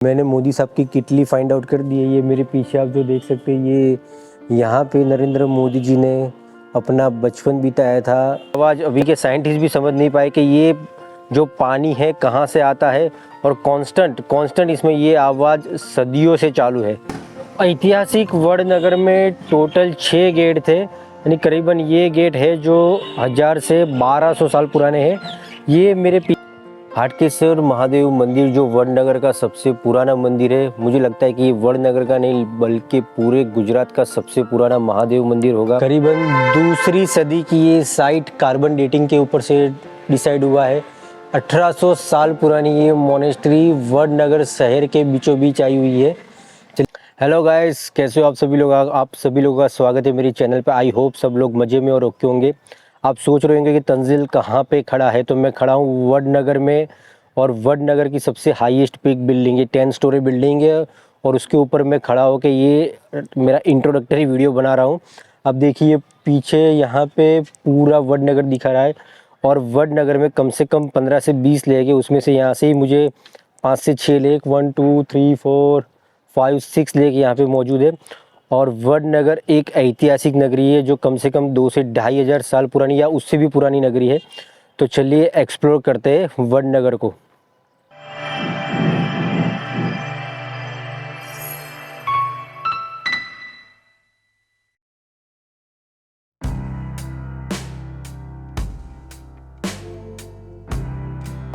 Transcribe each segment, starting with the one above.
मैंने मोदी साहब की किटली फाइंड आउट कर दी है। ये मेरे पीछे आप जो देख सकते हैं, ये यहाँ पे नरेंद्र मोदी जी ने अपना बचपन बिताया था। आज अभी के साइंटिस्ट भी समझ नहीं पाए कि ये जो पानी है कहाँ से आता है और कांस्टेंट इसमें ये आवाज़ सदियों से चालू है। ऐतिहासिक वडनगर में टोटल 6 गेट थे, यानी करीबन ये गेट है जो 1000 से 1200 साल पुराने हैं। ये मेरे हाटकेश्वर महादेव मंदिर जो वडनगर का सबसे पुराना मंदिर है, मुझे लगता है कि ये वडनगर का नहीं बल्कि पूरे गुजरात का सबसे पुराना महादेव मंदिर होगा। करीबन 2री सदी की ये साइट कार्बन डेटिंग के ऊपर से डिसाइड हुआ है। 1800 साल पुरानी ये मोनेस्ट्री वडनगर शहर के बीचों बीच आई हुई है। हेलो गाइस, कैसे हो आप सभी लोग? आप सभी लोगों का स्वागत है मेरी चैनल पे। आई होप सब लोग मज़े में और ओके होंगे। आप सोच रहे होंगे कि तंजिल कहाँ पे खड़ा है, तो मैं खड़ा हूँ वडनगर में। और वडनगर की सबसे हाईएस्ट पीक बिल्डिंग है, 10 स्टोरी बिल्डिंग है, और उसके ऊपर मैं खड़ा होकर ये मेरा इंट्रोडक्टरी वीडियो बना रहा हूँ। अब देखिए पीछे यहाँ पे पूरा वडनगर दिखा रहा है, और वडनगर में कम से कम 15 से 20 लेक है। उसमें से यहाँ से ही मुझे 5 से 6 लेक 1 2 3 4 5 6 लेक यहाँ पे मौजूद है। और वडनगर एक ऐतिहासिक नगरी है जो कम से कम 2 से 2500 साल पुरानी या उससे भी पुरानी नगरी है। तो चलिए एक्सप्लोर करते हैं वडनगर को।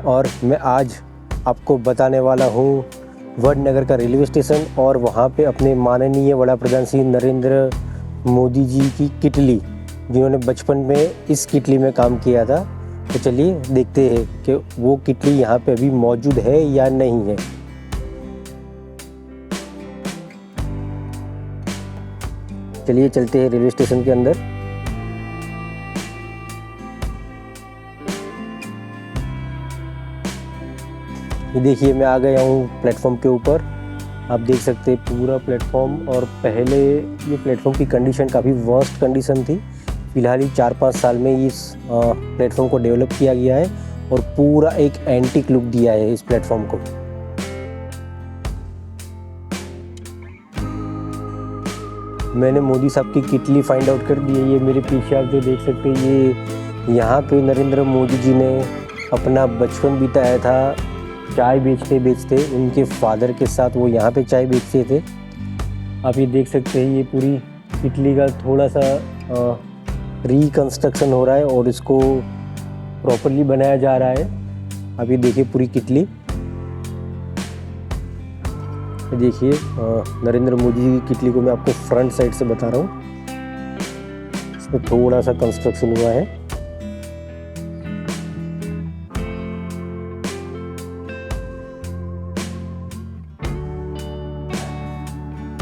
और मैं आज आपको बताने वाला हूँ वडनगर का रेलवे स्टेशन, और वहाँ पे अपने माननीय वड़ा प्रधान श्री नरेंद्र मोदी जी की किटली, जिन्होंने बचपन में इस किटली में काम किया था। तो चलिए देखते हैं कि वो किटली यहाँ पे अभी मौजूद है या नहीं है। चलिए चलते हैं रेलवे स्टेशन के अंदर। ये देखिए मैं आ गया हूँ प्लेटफॉर्म के ऊपर। आप देख सकते हैं पूरा प्लेटफॉर्म, और पहले ये प्लेटफॉर्म की कंडीशन काफ़ी वर्स्ट कंडीशन थी। फिलहाल ही 4-5 साल में इस प्लेटफॉर्म को डेवलप किया गया है और पूरा एक एंटीक लुक दिया है इस प्लेटफॉर्म को। मैंने मोदी साहब की किटली फाइंड आउट कर दी है। ये मेरे पीछे आप जो देख सकते हैं, ये यहाँ पे नरेंद्र मोदी जी ने अपना बचपन बिताया था। चाय बेचते उनके फादर के साथ वो यहाँ पे चाय बेचते थे। आप ये देख सकते हैं, ये पूरी किटली का थोड़ा सा रिकंस्ट्रक्शन हो रहा है और इसको प्रॉपरली बनाया जा रहा है। आप ये देखिए पूरी किटली, देखिए नरेंद्र मोदी जी की किटली को मैं आपको फ्रंट साइड से बता रहा हूँ। इसमें थोड़ा सा कंस्ट्रक्शन हुआ है।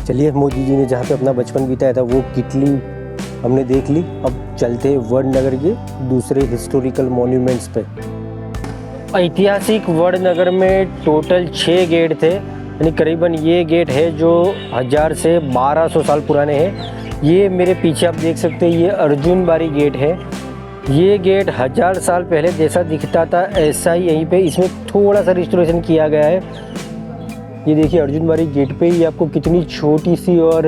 चलिए मोदी जी ने जहाँ पे अपना बचपन बिताया था वो किटली हमने देख ली। अब चलते हैं वडनगर के दूसरे हिस्टोरिकल मॉन्यूमेंट्स पे। ऐतिहासिक वडनगर में टोटल 6 गेट थे, यानी करीबन ये गेट है जो 1000 से 1200 साल पुराने हैं। ये मेरे पीछे आप देख सकते हैं, ये अर्जुन बारी गेट है। ये गेट 1000 साल पहले जैसा दिखता था ऐसा ही यहीं पे इसमें थोड़ा सा रिस्टोरेशन किया गया है। ये देखिए अर्जुन बारी गेट पे ही आपको कितनी छोटी सी और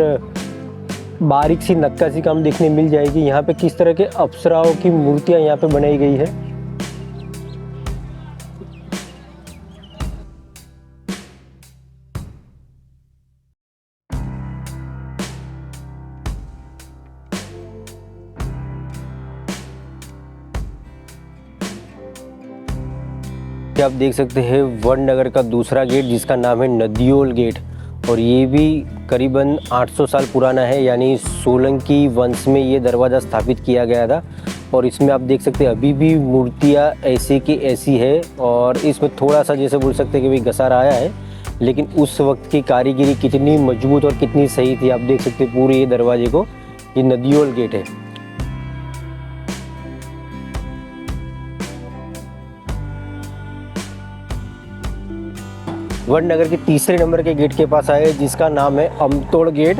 बारीक सी नक्काशी काम देखने मिल जाएगी। यहाँ पे किस तरह के अप्सराओं की मूर्तियाँ यहाँ पे बनाई गई है। आप देख सकते हैं वडनगर का दूसरा गेट जिसका नाम है नदियोल गेट, और ये भी करीबन 800 साल पुराना है, यानी सोलंकी वंश में ये दरवाज़ा स्थापित किया गया था। और इसमें आप देख सकते हैं अभी भी मूर्तियाँ ऐसी की ऐसी है, और इसमें थोड़ा सा जैसे बोल सकते हैं कि भाई घसारा आया है, लेकिन उस वक्त की कारीगरी कितनी मजबूत और कितनी सही थी। आप देख सकते हैं पूरे ये दरवाजे को। ये नदियोल गेट है। वडनगर के तीसरे नंबर के गेट के पास आए जिसका नाम है अमतोड़ गेट।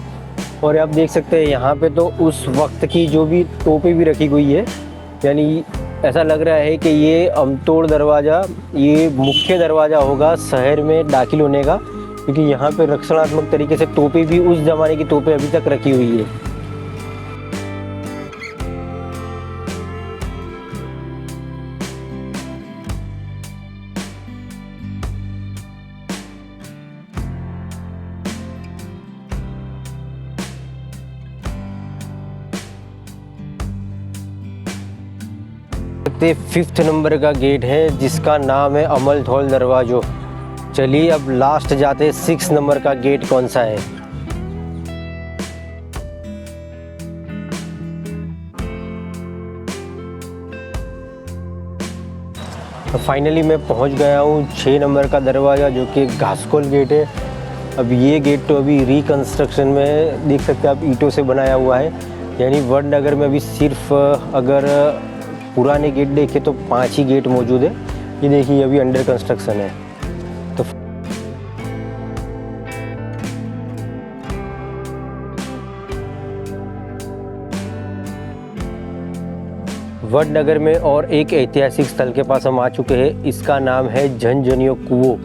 और आप देख सकते हैं यहाँ पे तो उस वक्त की जो भी तोपें भी रखी हुई है, यानी ऐसा लग रहा है कि ये अमतोड़ दरवाज़ा ये मुख्य दरवाज़ा होगा शहर में दाखिल होने का। क्योंकि यहाँ पे रक्षणात्मक तरीके से तोपें भी उस ज़माने की तोपें अभी तक रखी हुई है। फिफ्थ नंबर का गेट है जिसका नाम है अमल धौल दरवाजो। चलिए अब लास्ट जाते 6 नंबर का गेट कौन सा है। तो फाइनली मैं पहुंच गया हूं 6 नंबर का दरवाज़ा जो कि घासकोल गेट है। अब ये गेट तो अभी रिकंस्ट्रक्शन में देख सकते हैं आप, ईंटों से बनाया हुआ है। यानी वडनगर में अभी सिर्फ अगर पुराने गेट देखे तो 5 ही गेट मौजूद है। ये देखिए अभी अंडर कंस्ट्रक्शन है। तो वडनगर में और एक ऐतिहासिक स्थल के पास हम आ चुके हैं। इसका नाम है झंझनियो कुओं।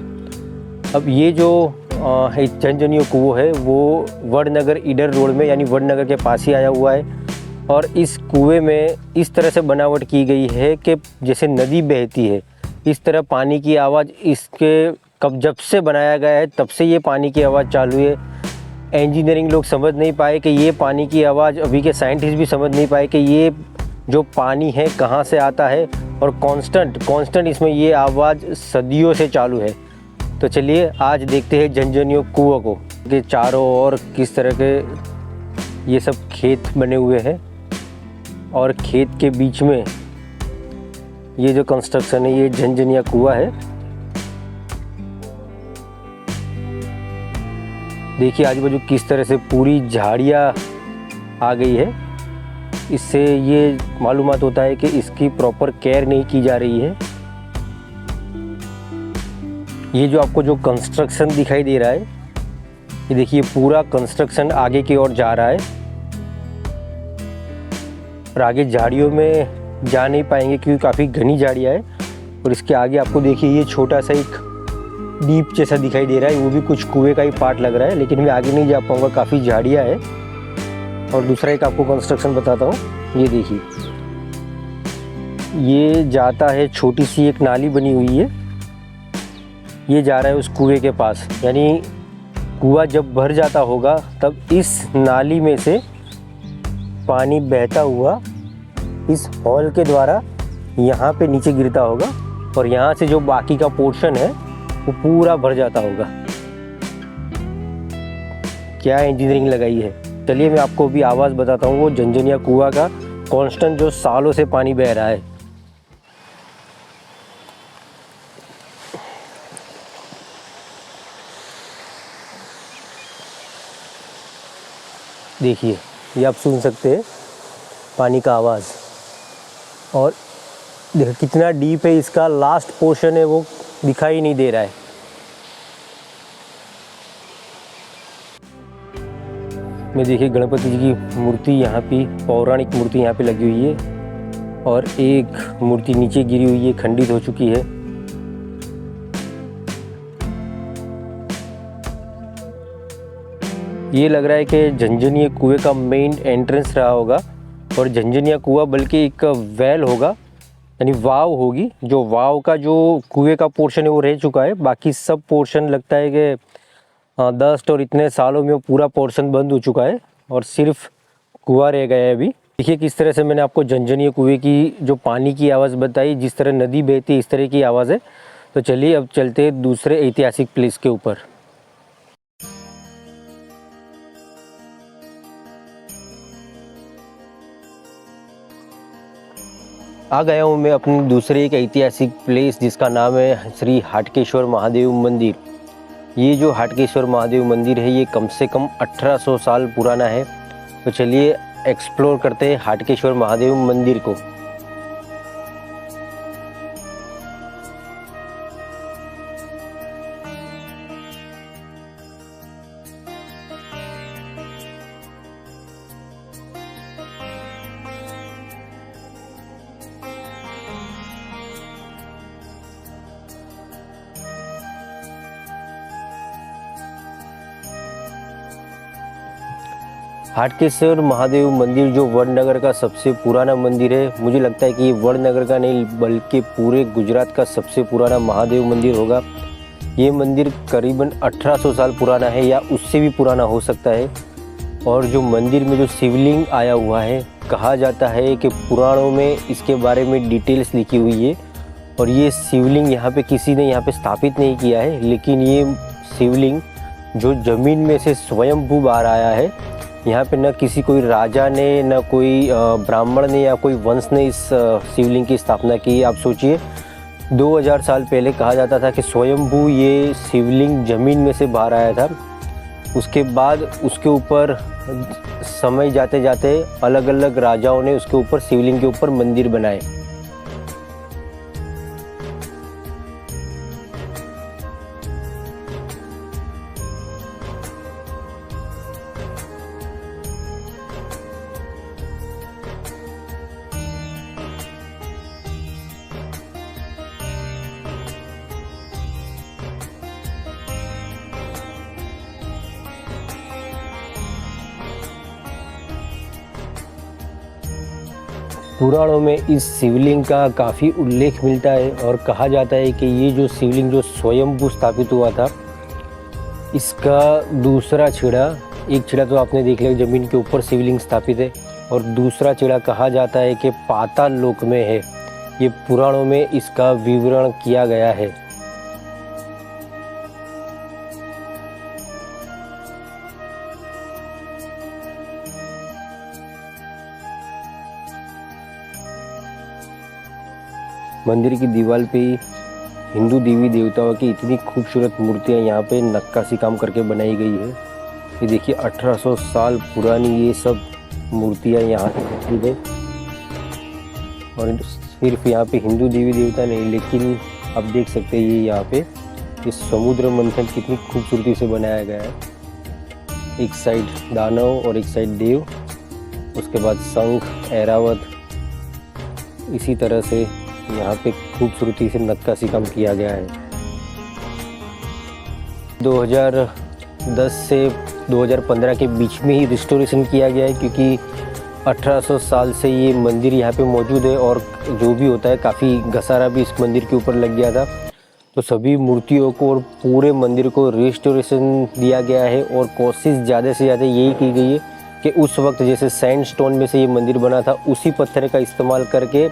अब ये जो झंझनियो कुओं है वो वडनगर ईडर रोड में यानी वडनगर के पास ही आया हुआ है। और इस कुएं में इस तरह से बनावट की गई है कि जैसे नदी बहती है इस तरह पानी की आवाज़ इसके जब से बनाया गया है तब से ये पानी की आवाज़ चालू है। इंजीनियरिंग लोग समझ नहीं पाए कि ये पानी की आवाज़, अभी के साइंटिस्ट भी समझ नहीं पाए कि ये जो पानी है कहाँ से आता है। और कांस्टेंट इसमें ये आवाज़ सदियों से चालू है। तो चलिए आज देखते हैं झंझनियो कुआं को कि चारों ओर किस तरह के ये सब खेत बने हुए हैं और खेत के बीच में ये जो कंस्ट्रक्शन है ये झंझनिया कुआं है। देखिए आजू बाजू किस तरह से पूरी झाड़ियाँ आ गई है। इससे ये मालूमात होता है कि इसकी प्रॉपर केयर नहीं की जा रही है। ये जो आपको जो कंस्ट्रक्शन दिखाई दे रहा है ये देखिए पूरा कंस्ट्रक्शन आगे की ओर जा रहा है और आगे झाड़ियों में जा नहीं पाएंगे क्योंकि काफ़ी घनी झाड़ियाँ है। और इसके आगे आपको देखिए ये छोटा सा एक डीप जैसा दिखाई दे रहा है, वो भी कुछ कुएं का ही पार्ट लग रहा है, लेकिन मैं आगे नहीं जा पाऊँगा, काफ़ी झाड़ियाँ है। और दूसरा एक आपको कंस्ट्रक्शन बताता हूँ, ये देखिए ये जाता है, छोटी सी एक नाली बनी हुई है, ये जा रहा है उस कुएं के पास। यानी कुआं जब भर जाता होगा तब इस नाली में से पानी बहता हुआ इस हॉल के द्वारा यहाँ पे नीचे गिरता होगा और यहाँ से जो बाकी का पोर्शन है वो पूरा भर जाता होगा। क्या इंजीनियरिंग लगाई है। चलिए मैं आपको अभी आवाज़ बताता हूँ वो झंझनिया कुआं का कांस्टेंट जो सालों से पानी बह रहा है। देखिए ये आप सुन सकते हैं पानी का आवाज़। और देखो कितना डीप है, इसका लास्ट पोर्शन है वो दिखाई नहीं दे रहा है। मैं देखिए गणपति जी की मूर्ति यहाँ पे, पौराणिक मूर्ति यहाँ पे लगी हुई है और एक मूर्ति नीचे गिरी हुई है, खंडित हो चुकी है। ये लग रहा है कि झंझनिया कुएं का मेन एंट्रेंस रहा होगा और झंझनिया कुआं बल्कि एक वेल होगा, यानी वाव होगी। जो वाव का जो कुएं का पोर्शन है वो रह चुका है, बाकी सब पोर्शन लगता है कि डस्ट और इतने सालों में वो पूरा पोर्शन बंद हो चुका है और सिर्फ कुआं रह गया है अभी। देखिए किस तरह से मैंने आपको झंझनिया कुएं की जो पानी की आवाज़ बताई, जिस तरह नदी बहती है इस तरह की आवाज़ है। तो चलिए अब चलते हैं दूसरे ऐतिहासिक प्लेस के ऊपर। आ गया हूँ मैं अपने दूसरे एक ऐतिहासिक प्लेस जिसका नाम है श्री हाटकेश्वर महादेव मंदिर। ये जो हाटकेश्वर महादेव मंदिर है ये कम से कम 1800 साल पुराना है। तो चलिए एक्सप्लोर करते हैं हाटकेश्वर महादेव मंदिर को। हाटकेश्वर महादेव मंदिर जो वडनगर का सबसे पुराना मंदिर है, मुझे लगता है कि ये वडनगर का नहीं बल्कि पूरे गुजरात का सबसे पुराना महादेव मंदिर होगा। ये मंदिर करीबन 1800 साल पुराना है या उससे भी पुराना हो सकता है। और जो मंदिर में जो शिवलिंग आया हुआ है, कहा जाता है कि पुराणों में इसके बारे में डिटेल्स लिखी हुई है। और ये शिवलिंग यहाँ पे किसी ने यहाँ पे स्थापित नहीं किया है, लेकिन ये शिवलिंग जो ज़मीन में से स्वयंभू बाहर आया है। यहाँ पे न किसी कोई राजा ने, न कोई ब्राह्मण ने या कोई वंश ने इस शिवलिंग की स्थापना की। आप सोचिए 2000 साल पहले कहा जाता था कि स्वयंभू ये शिवलिंग ज़मीन में से बाहर आया था। उसके बाद उसके ऊपर समय जाते जाते अलग अलग राजाओं ने उसके ऊपर शिवलिंग के ऊपर मंदिर बनाए। पुराणों में इस शिवलिंग का काफ़ी उल्लेख मिलता है और कहा जाता है कि ये जो शिवलिंग जो स्वयंभू स्थापित हुआ था, इसका दूसरा छेड़ा, एक छेड़ा तो आपने देख लिया ज़मीन के ऊपर शिवलिंग स्थापित है, और दूसरा छेड़ा कहा जाता है कि पाताल लोक में है। ये पुराणों में इसका विवरण किया गया है। मंदिर की दीवार पे हिंदू देवी देवताओं की इतनी खूबसूरत मूर्तियाँ यहाँ पे नक्काशी काम करके बनाई गई है। ये देखिए 1800 साल पुरानी ये सब मूर्तियाँ यहाँ पे है। और सिर्फ यहाँ पे हिंदू देवी देवता नहीं, लेकिन आप देख सकते हैं ये यहाँ पे इस समुद्र मंथन कितनी खूबसूरती से बनाया गया है। एक साइड दानव और एक साइड देव, उसके बाद शंख, ऐरावत, इसी तरह से यहाँ पे खूबसूरती से नक्काशी काम किया गया है। 2010 से 2015 के बीच में ही रिस्टोरेशन किया गया है, क्योंकि 1800 साल से ये मंदिर यहाँ पे मौजूद है और जो भी होता है काफ़ी घसारा भी इस मंदिर के ऊपर लग गया था। तो सभी मूर्तियों को और पूरे मंदिर को रिस्टोरेशन दिया गया है और कोशिश ज़्यादा से ज़्यादा यही की गई है कि उस वक्त जैसे सैंडस्टोन में से ये मंदिर बना था, उसी पत्थर का इस्तेमाल करके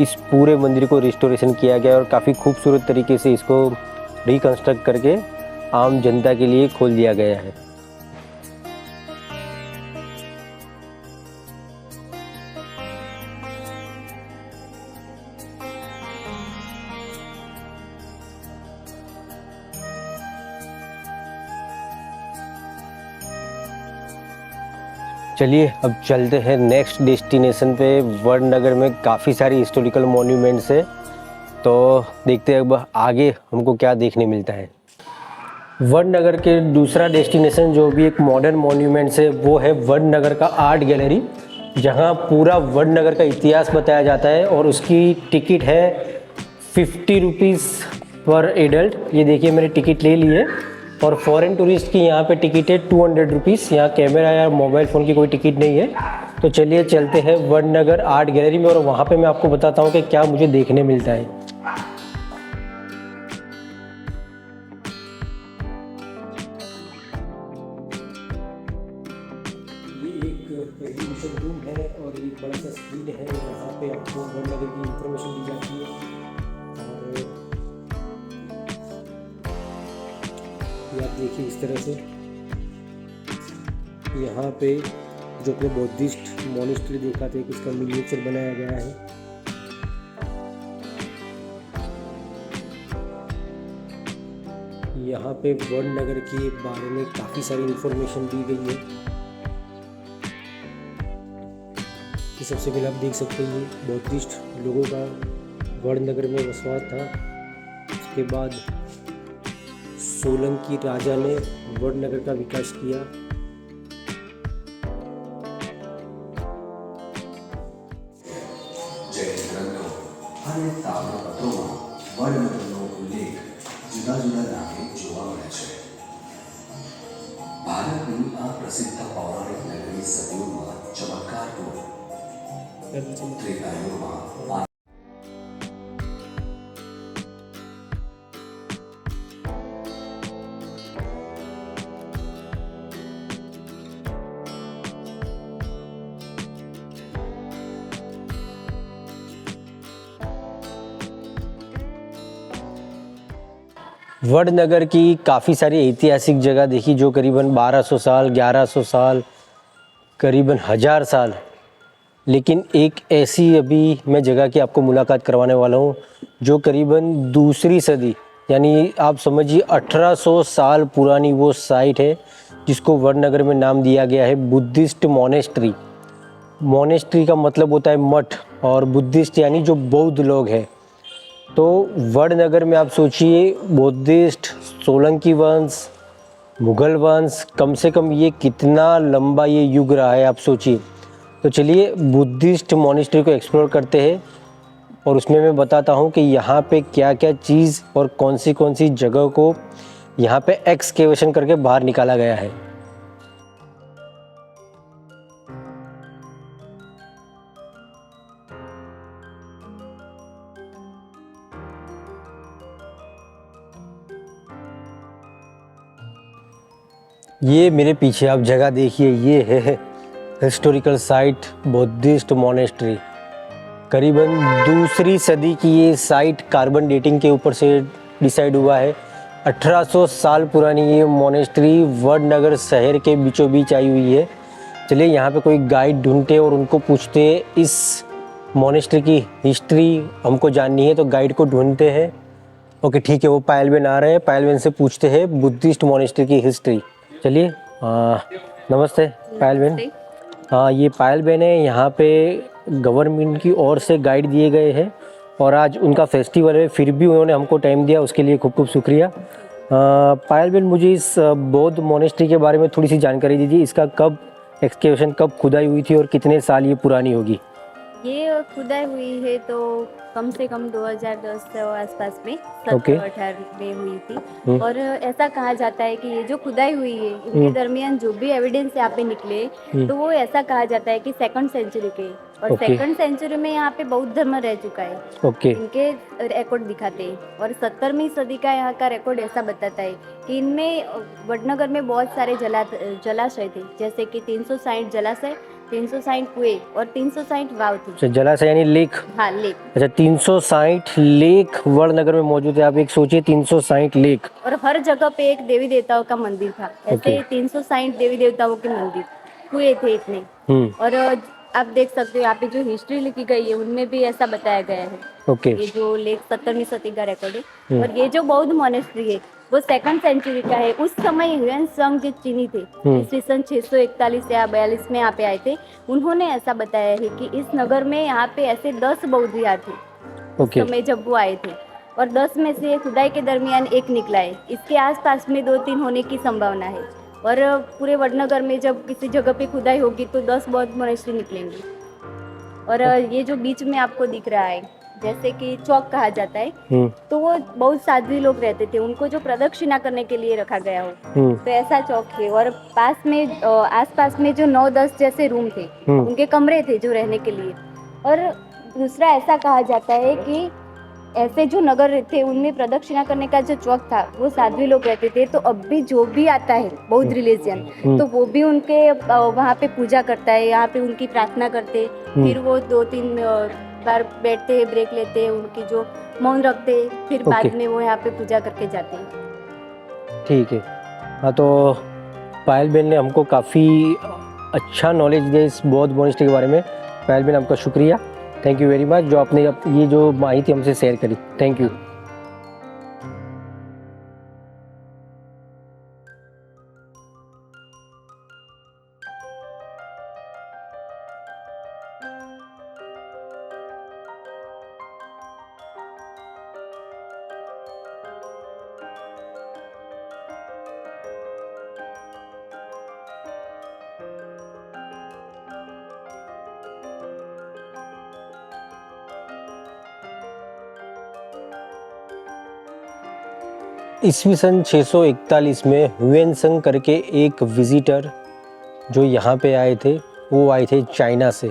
इस पूरे मंदिर को रिस्टोरेशन किया गया और काफ़ी खूबसूरत तरीके से इसको रिकंस्ट्रक्ट करके आम जनता के लिए खोल दिया गया है। चलिए अब चलते हैं नेक्स्ट डेस्टिनेशन पे। वडनगर में काफ़ी सारी हिस्टोरिकल मॉन्यूमेंट्स है, तो देखते हैं अब आगे हमको क्या देखने मिलता है। वडनगर के दूसरा डेस्टिनेशन जो भी एक मॉडर्न मॉन्यूमेंट्स है वो है वडनगर का आर्ट गैलरी, जहां पूरा वडनगर का इतिहास बताया जाता है और उसकी टिकट है 50 रुपीज़ पर एडल्ट। ये देखिए मैंने टिकट ले ली है। और फॉरेन टूरिस्ट की यहाँ पे टिकट है 200 रुपीज़। यहाँ कैमरा या मोबाइल फ़ोन की कोई टिकट नहीं है। तो चलिए चलते हैं वडनगर आर्ट गैलरी में और वहाँ पे मैं आपको बताता हूँ कि क्या मुझे देखने मिलता है। ये एक एग्जीबिशन रूम है और एक बड़ा सा स्क्रीन है, यहाँ पे आपको वडनगर की इंफॉर्मेशन दी जाती है। और आप देखिए इस तरह से यहाँ पे जो अपने बौद्धिस्ट मॉनेस्ट्री देखा था, उसका मिनिएचर बनाया गया है। यहाँ पे वडनगर के बारे में काफ़ी सारी इंफॉर्मेशन दी गई है। कि सबसे पहले आप देख सकते हैं ये बौद्धिस्ट लोगों का वडनगर में बसवास था। उसके बाद सोलंकी राजा ने वडनगर का विकास किया। અને તામ્રપત્રોમાં વડનગરનો ઉલ્લેખ જુદા જુદા નામે જોવા મળે છે। ભારતની આ પ્રસિદ્ધ પૌરાણિક નગરી સદીઓમાં ચમત્કારપૂર્ણ ત્રિકાળોમાં આ वडनगर की काफ़ी सारी ऐतिहासिक जगह देखी जो करीबन 1200 साल 1100 साल करीबन 1000 साल, लेकिन एक ऐसी अभी मैं जगह की आपको मुलाकात करवाने वाला हूँ जो करीबन दूसरी सदी यानी आप समझिए 1800 साल पुरानी वो साइट है जिसको वडनगर में नाम दिया गया है बुद्धिस्ट मोनेस्ट्री। मोनेस्ट्री का मतलब होता है मठ और बुद्धिस्ट यानी जो बौद्ध लोग हैं। तो वडनगर में आप सोचिए बुद्धिस्ट, सोलंकी वंश, मुगल वंश, कम से कम ये कितना लंबा ये युग रहा है आप सोचिए। तो चलिए बुद्धिस्ट मोनेस्ट्री को एक्सप्लोर करते हैं और उसमें मैं बताता हूँ कि यहाँ पे क्या क्या चीज़ और कौन सी जगह को यहाँ पे एक्सकेवेशन करके बाहर निकाला गया है। ये मेरे पीछे आप जगह देखिए, ये है हिस्टोरिकल साइट बुद्धिस्ट मोनेस्ट्री। करीबन दूसरी सदी की ये साइट कार्बन डेटिंग के ऊपर से डिसाइड हुआ है। 1800 साल पुरानी ये मोनेस्ट्री वडनगर शहर के बीचों बीच आई हुई है। चलिए यहाँ पे कोई गाइड ढूंढते और उनको पूछते इस मोनेस्ट्री की हिस्ट्री हमको जाननी है, तो गाइड को ढूंढते हैं। ओके ठीक है, वो पायल बेन आ रहे हैं, पायल बेन से पूछते हैं बुद्धिस्ट मोनेस्ट्री की हिस्ट्री। चलिए नमस्ते पायल बेन। हाँ ये पायल बेन है, यहाँ पे गवर्नमेंट की ओर से गाइड दिए गए हैं और आज उनका फेस्टिवल है, फिर भी उन्होंने हमको टाइम दिया, उसके लिए खूब खूब शुक्रिया। पायल बेन मुझे इस बौद्ध मोनेस्ट्री के बारे में थोड़ी सी जानकारी दीजिए। इसका कब एक्सकेवेशन कब खुदाई हुई थी और कितने साल ये पुरानी होगी? ये खुदाई हुई है तो कम से कम 2010 से आसपास में ओके। 17-18 में हुई थी। और ऐसा कहा जाता है कि ये जो खुदाई हुई है इनके दरमियान जो भी एविडेंस यहाँ पे निकले तो वो ऐसा कहा जाता है कि 2nd सेंचुरी के, और ओके। 2nd सेंचुरी में यहाँ पे बौद्ध धर्म रह चुका है। ओके इनके रिकॉर्ड दिखाते हैं और 17वीं सदी का यहाँ का रिकॉर्ड ऐसा बताता है कि इनमें वडनगर में बहुत सारे जलाशय थे, जैसे कि 360 जलाशय, 360 कुएं और 360 वाव थी। अच्छा, जलाशय यानी लेक। हाँ लेक। अच्छा 360 लेक वडनगर में मौजूद है। आप एक सोचिए 360 लेक। और हर जगह पे एक देवी देवताओं का मंदिर था, ऐसे 360 देवी देवताओं के मंदिर, कुएं थे इतने। और आप देख सकते हो यहाँ पे जो हिस्ट्री लिखी गई है उनमें भी ऐसा बताया गया है। ओके। ये जो लेक 17वीं सदी का रिकॉर्ड है। और ये जो बौद्ध मोनेस्ट्री है वो 2nd सेंचुरी का है। उस समय ह्वेन संग जो चीनी थे, ईस्वी सन 641 या 42 में यहाँ पे आए थे, उन्होंने ऐसा बताया है कि इस नगर में यहाँ पे ऐसे 10 बौद्धिया थे उस समय जब वो आए थे, और 10 में से खुदाई के दरमियान एक निकला है। इसके आसपास में 2-3 होने की संभावना है। और पूरे वडनगर में जब किसी जगह पे खुदाई होगी तो 10 बौद्ध मोनेस्ट्री निकलेंगी। और ये जो बीच में आपको दिख रहा है जैसे कि चौक कहा जाता है, तो वो बहुत साध्वी लोग रहते थे, उनको जो प्रदक्षिणा करने के लिए रखा गया हो, तो ऐसा चौक है। और पास में आसपास में जो 9-10 जैसे रूम थे, उनके कमरे थे जो रहने के लिए। और दूसरा ऐसा कहा जाता है कि ऐसे जो नगर थे उनमें प्रदक्षिणा करने का जो चौक था वो साध्वी लोग रहते थे। तो अब भी जो भी आता है बौद्ध रिलीजियन तो वो भी उनके वहाँ पे पूजा करता है, यहाँ पे उनकी प्रार्थना करते, फिर वो 2-3 बार बैठते हैं, ब्रेक लेते हैं, उनकी जो मौन रखते हैं, फिर बाद में वो यहाँ पे पूजा करके जाते हैं। ठीक है। हाँ तो पायल बेन ने हमको काफ़ी अच्छा नॉलेज दिया इस बौद्ध मोनेस्ट्री के बारे में। पायल बेन आपका शुक्रिया, थैंक यू वेरी मच जो आपने ये जो माहिती हमसे शेयर करी। Thank you. ईस्वी सन 641 में ह्वेनसंग करके एक विजिटर जो यहाँ पे आए थे, वो आए थे चाइना से,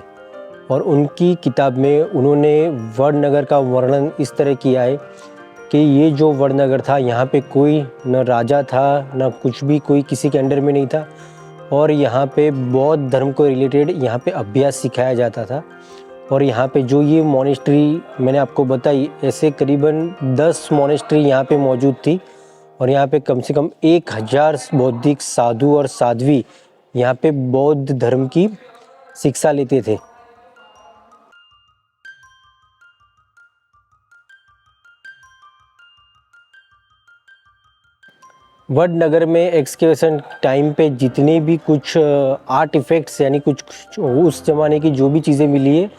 और उनकी किताब में उन्होंने वड़नगर का वर्णन इस तरह किया है कि ये जो वड़नगर था, यहाँ पे कोई न राजा था न कुछ भी, कोई किसी के अंडर में नहीं था, और यहाँ पे बौद्ध धर्म को रिलेटेड यहाँ पे अभ्यास सिखाया जाता था। और यहाँ पे जो ये मोनेस्ट्री मैंने आपको बताई, ऐसे करीबन 10 मोनेस्ट्री यहाँ पे मौजूद थी, और यहाँ पे कम से कम 1000 बौद्धिक साधु और साध्वी यहाँ पे बौद्ध धर्म की शिक्षा लेते थे। वडनगर में एक्सकेवेशन टाइम पे जितने भी कुछ आर्ट इफेक्ट्स यानी कुछ उस ज़माने की जो भी चीज़ें मिली है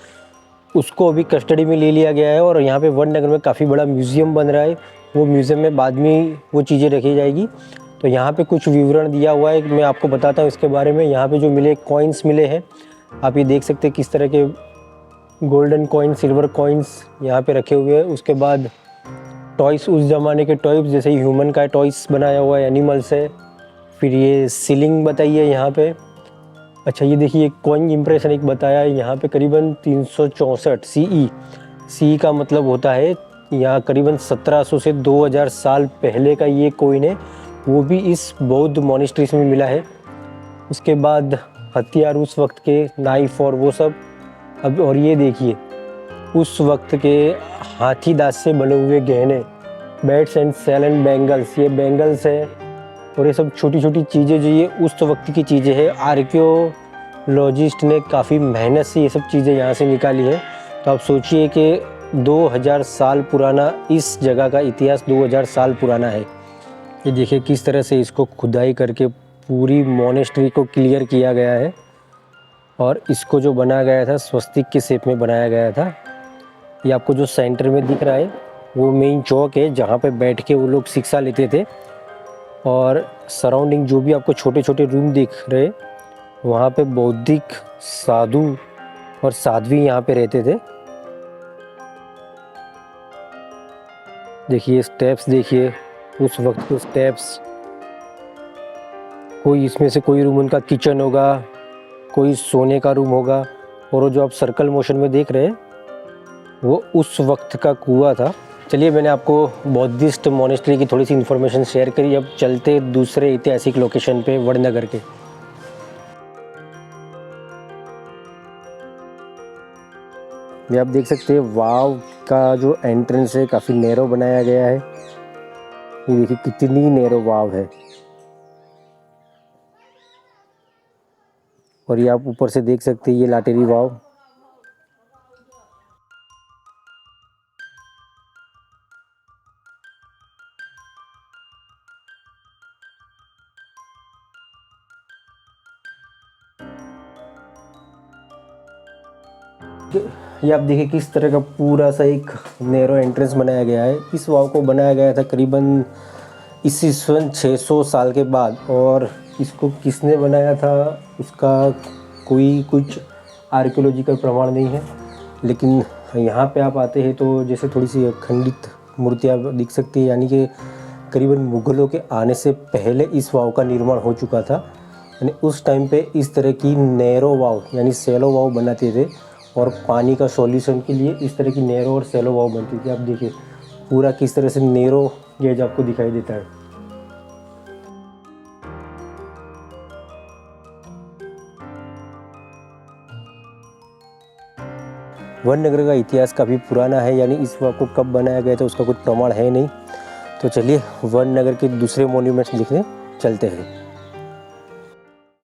उसको अभी कस्टडी में ले लिया गया है, और यहाँ पे वडनगर में काफ़ी बड़ा म्यूज़ियम बन रहा है। वो म्यूज़ियम में बाद में वो चीज़ें रखी जाएगी। तो यहाँ पे कुछ विवरण दिया हुआ है, मैं आपको बताता हूँ इसके बारे में। यहाँ पे जो मिले कॉइन्स मिले हैं, आप ये देख सकते हैं किस तरह के गोल्डन कॉइन, सिल्वर कॉइन्स यहाँ पे रखे हुए हैं। उसके बाद टॉयस, उस ज़माने के टॉयस, जैसे ह्यूमन का टॉयस बनाया हुआ है, एनिमल्स है। फिर ये सीलिंग बताई है यहाँ पे। अच्छा ये देखिए कॉइन इम्प्रेशन एक बताया है यहाँ पे, करीबन 364 CE का मतलब होता है यहाँ करीबन 1700 से 2000 साल पहले का ये कॉइन है, वो भी इस बौद्ध मोनेस्ट्रीज में मिला है। उसके बाद हथियार उस वक्त के, नाइफ और वो सब। अब और ये देखिए उस वक्त के हाथी दांत से बने हुए गहने, bats and sell and bangles, ये बैंगल्स है। और ये सब छोटी छोटी चीज़ें जो ये उस वक्त की चीज़ें हैं। आर्कियोलॉजिस्ट ने काफ़ी मेहनत से ये सब चीज़ें यहाँ से निकाली है। तो आप सोचिए कि 2000 साल पुराना इस जगह का इतिहास 2000 साल पुराना है। ये देखिए किस तरह से इसको खुदाई करके पूरी मोनेस्ट्री को क्लियर किया गया है, और इसको जो बनाया गया था स्वस्तिक के शेप में बनाया गया था। ये आपको जो सेंटर में दिख रहा है वो मेन चौक है जहाँ पे बैठ के वो लोग शिक्षा लेते थे, और सराउंडिंग जो भी आपको छोटे छोटे रूम दिख रहे वहाँ पे बौद्धिक साधु और साध्वी यहाँ पे रहते थे। देखिए स्टेप्स, देखिए उस वक्त के स्टेप्स। कोई इसमें से कोई रूम उनका किचन होगा, कोई सोने का रूम होगा, और वो जो आप सर्कल मोशन में देख रहे हैं वो उस वक्त का कुआं था। चलिए मैंने आपको बौद्धिस्ट मोनेस्ट्री की थोड़ी सी इन्फॉर्मेशन शेयर करी। अब चलते दूसरे ऐतिहासिक लोकेशन पे वड़नगर के। ये आप देख सकते हैं वाव का जो एंट्रेंस है काफ़ी नैरो बनाया गया है। ये देखिए कितनी नैरो वाव है, और ये आप ऊपर से देख सकते हैं ये लाटेरी वाव। ये आप देखिए किस तरह का पूरा सा एक नैरो एंट्रेंस बनाया गया है। इस वाव को बनाया गया था करीबन ईस्वी सन 600 साल के बाद, और इसको किसने बनाया था उसका कोई कुछ आर्कियोलॉजिकल प्रमाण नहीं है। लेकिन यहाँ पे आप आते हैं तो जैसे थोड़ी सी खंडित मूर्तियाँ दिख सकती है, यानी कि करीबन मुग़लों के आने से पहले इस वाव का निर्माण हो चुका था। यानी उस टाइम पे इस तरह की नैरो वाव यानी सेलो वाव बनाते थे, और पानी का सॉल्यूशन के लिए इस तरह की नैरो और सेलो वाव बनती थी। आप देखिए पूरा किस तरह से नैरो गेज आपको दिखाई देता है। वड़नगर का इतिहास काफ़ी पुराना है, यानी इस वाव को कब बनाया गया था उसका कुछ प्रमाण है नहीं। तो चलिए वड़नगर के दूसरे मॉन्यूमेंट्स देखने चलते हैं।